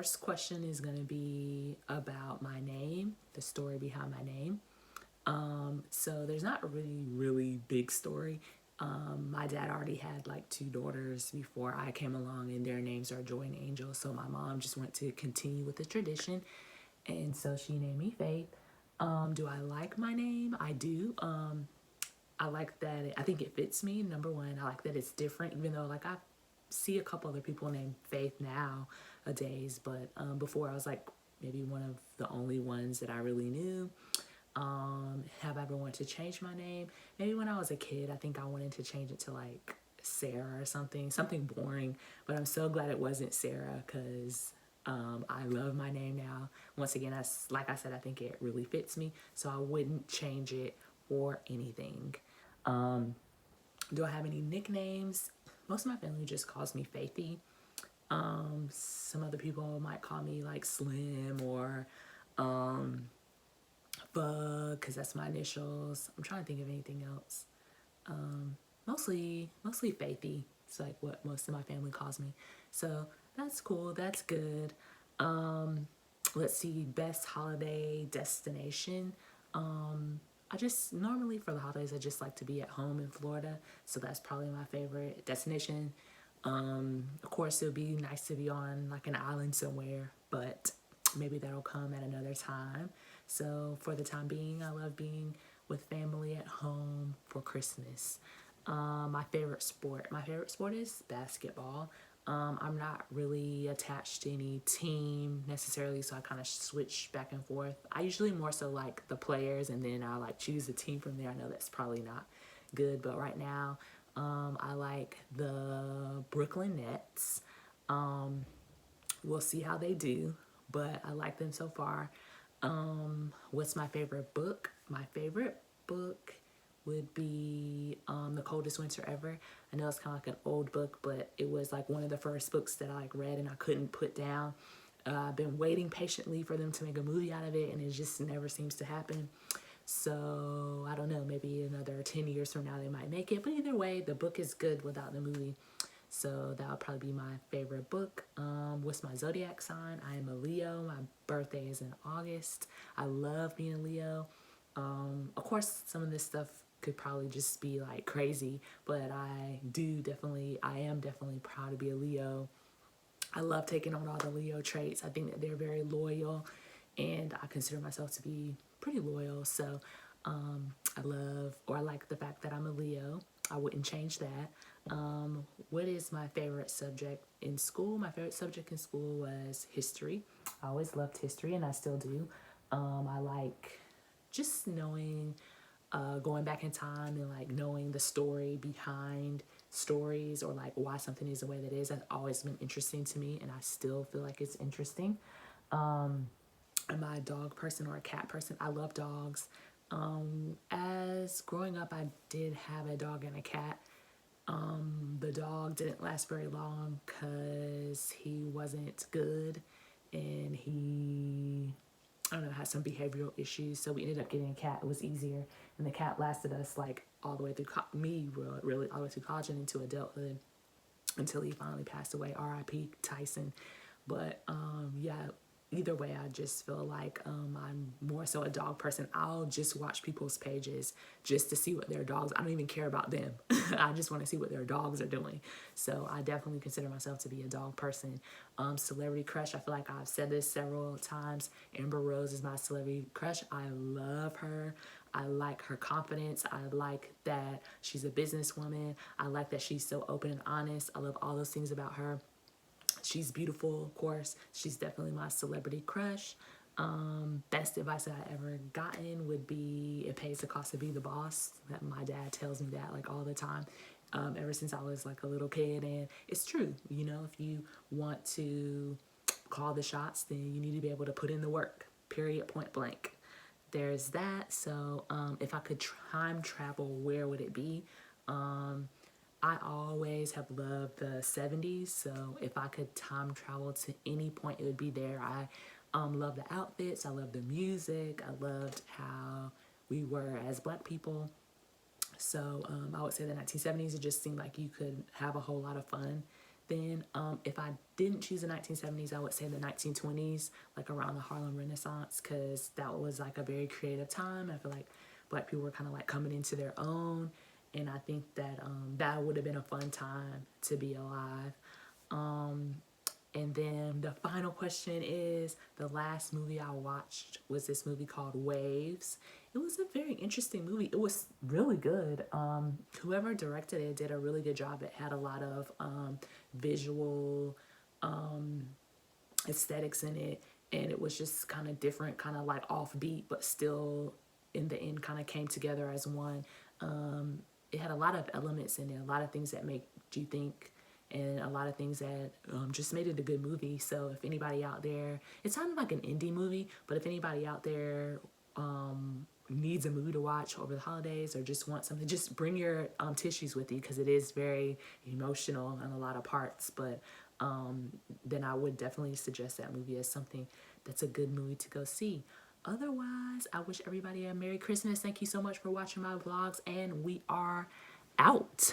first question is going to be about my name, the story behind my name. So there's not a really big story. My dad already had like two daughters before I came along, and their names are Joy and Angel. So my mom just wanted to continue with the tradition, and so she named me Faith. Do I like my name? I do. I like that. I think it fits me. Number one, I like that it's different, even though like I see a couple other people named Faith nowadays, but before I was like maybe one of the only ones that I really knew. Have I ever wanted to change my name? Maybe when I was a kid, I think I wanted to change it to like Sarah or something boring. But I'm so glad it wasn't Sarah, because I love my name now. Once again, like I said, I think it really fits me, so I wouldn't change it for anything. Do I have any nicknames? Most of my family just calls me Faithy. Some other people might call me like Slim or Bug, because that's my initials. I'm trying to think of anything else. Mostly Faithy. It's like what most of my family calls me. So that's cool. That's good. Let's see, best holiday destination. I just normally for the holidays I just like to be at home in Florida, so that's probably my favorite destination. Of course, it would be nice to be on like an island somewhere, but maybe that'll come at another time. So for the time being, I love being with family at home for Christmas. My favorite sport is basketball. I'm not really attached to any team necessarily, so I kind of switch back and forth. I usually more so like the players, and then I like choose a team from there. I know that's probably not good, but right now I like the Brooklyn Nets. We'll see how they do, but I like them so far. What's my favorite book? My favorite book would be The Coldest Winter Ever. I know it's kind of like an old book, but it was like one of the first books that I like read and I couldn't put down. I've been waiting patiently for them to make a movie out of it, and it just never seems to happen. So I don't know, maybe another 10 years from now they might make it, but either way, the book is good without the movie. So that would probably be my favorite book. What's my zodiac sign? I am a Leo. My birthday is in August. I love being a Leo. Of course, some of this stuff could probably just be like crazy, but I am definitely proud to be a Leo. I love taking on all the Leo traits. I think that they're very loyal, and I consider myself to be pretty loyal. So I like the fact that I'm a Leo. I wouldn't change that. What is my favorite subject in school? My favorite subject in school was history. I always loved history, and I still do. I like just knowing, going back in time and like knowing the story behind stories, or like why something is the way that it is. That's always been interesting to me, and I still feel like it's interesting. Am I a dog person or a cat person? I love dogs. As growing up, I did have a dog and a cat. The dog didn't last very long because he wasn't good, and I don't know, had some behavioral issues. So we ended up getting a cat. It was easier, and the cat lasted us like all the way through really all the way through college and into adulthood, until he finally passed away. R.I.P. Tyson. But yeah, either way, I just feel like I'm more so a dog person. I'll just watch people's pages just to see what their dogs, I don't even care about them. I just want to see what their dogs are doing. So I definitely consider myself to be a dog person. Celebrity crush, I feel like I've said this several times. Amber Rose is my celebrity crush. I love her. I like her confidence. I like that she's a businesswoman. I like that she's so open and honest. I love all those things about her. She's beautiful, of course. She's definitely my celebrity crush. Best advice that I ever gotten would be, it pays the cost to be the boss. That my dad tells me that like all the time, ever since I was like a little kid, and it's true. You know, if you want to call the shots, then you need to be able to put in the work. Period. Point blank. There's that. So if I could time travel, where would it be? I always have loved the 70s, so if I could time travel to any point, it would be there. I love the outfits, I love the music, I loved how we were as Black people. So I would say the 1970s, it just seemed like you could have a whole lot of fun then if I didn't choose the 1970s, I would say the 1920s, like around the Harlem Renaissance, because that was like a very creative time. I feel like Black people were kind of like coming into their own, and I think that that would have been a fun time to be alive. And then the final question is, the last movie I watched was this movie called Waves. It was a very interesting movie. It was really good. Whoever directed it did a really good job. It had a lot of visual aesthetics in it, and it was just kind of different, kind of like offbeat, but still in the end kind of came together as one. It had a lot of elements in it, a lot of things that make you think, and a lot of things that just made it a good movie. So if anybody out there, it sounded like an indie movie, but if anybody out there needs a movie to watch over the holidays or just want something, just bring your tissues with you, because it is very emotional in a lot of parts. But then I would definitely suggest that movie as something that's a good movie to go see. Otherwise, I wish everybody a Merry Christmas. Thank you so much for watching my vlogs, and we are out.